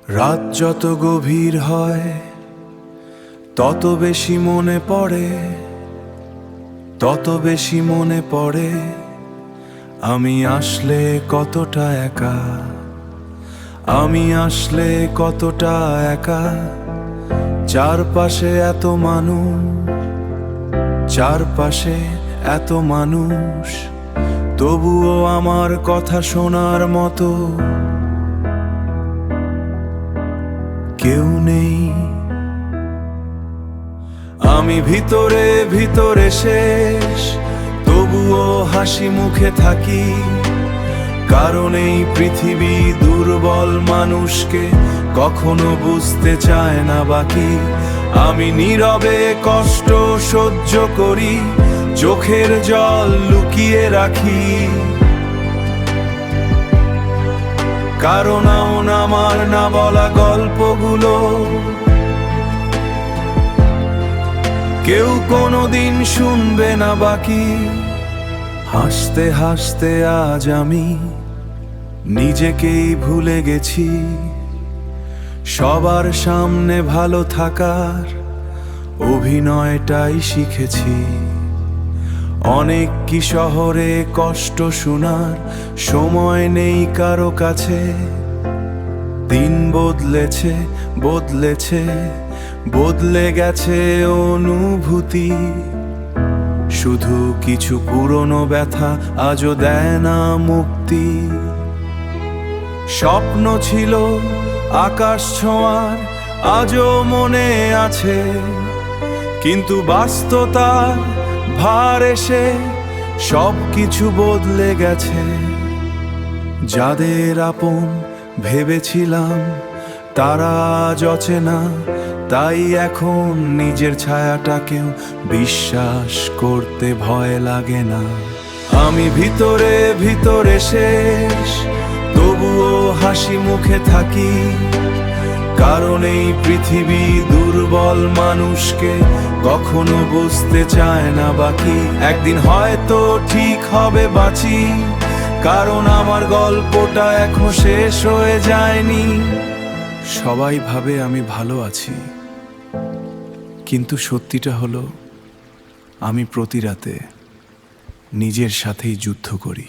রাত যত গভীর হয় তত বেশি মনে পড়ে, তত বেশি মনে পড়ে আমি আসলে কতটা একা, আমি আসলে কতটা একা। চারপাশে এত মানুষ, চারপাশে এত মানুষ, তবুও আমার কথা শোনার মতো কেউ নেই। আমি ভিতরে ভিতরে শেষ, তবুও হাসি মুখে থাকি, কারণ এই পৃথিবী দুর্বল মানুষকে কখনো বুঝতে চায় না বাকি। আমি নীরবে কষ্ট সহ্য করি, চোখের জল লুকিয়ে রাখি, কারণ আমার না বলা গল্পগুলো কেউ কোনোদিন শুনবে না বাকি। হাসতে হাসতে আজ আমি নিজেকেই ভুলে গেছি, সবার সামনে ভালো থাকার অভিনয়টাই শিখেছি। অনেক কি শহরে কষ্ট শোনার সময় নেই কারো কাছে। দিন বদলেছে বদলেছে, বদলে গেছে অনুভূতি, শুধু কিছু পুরনো ব্যথা আজও দেয় না মুক্তি। স্বপ্ন ছিল আকাশ ছোঁয়ার, আজও মনে আছে, কিন্তু বাস্তবতার ভার এসে সব কিছু বদলে গেছে। যাদের আপন ভেবেছিলাম তারা আজ অচেনা, তাই এখন নিজের ছায়াটাকেও বিশ্বাস করতে ভয় লাগে না। আমি ভিতরে ভিতরে শেষ, তবুও হাসি মুখে থাকি, কারণ এই পৃথিবী দুর্বল মানুষকে কখনো বুঝতে চায় না বাকি। একদিন হয়তো ঠিক হবে বাঁচি, কারণ আমার গল্পটা এখনো শেষ হয়ে যায়নি। সবাই ভাবে আমি ভালো আছি, কিন্তু সত্যিটা হলো আমি প্রতি রাতে নিজের সাথেই যুদ্ধ করি।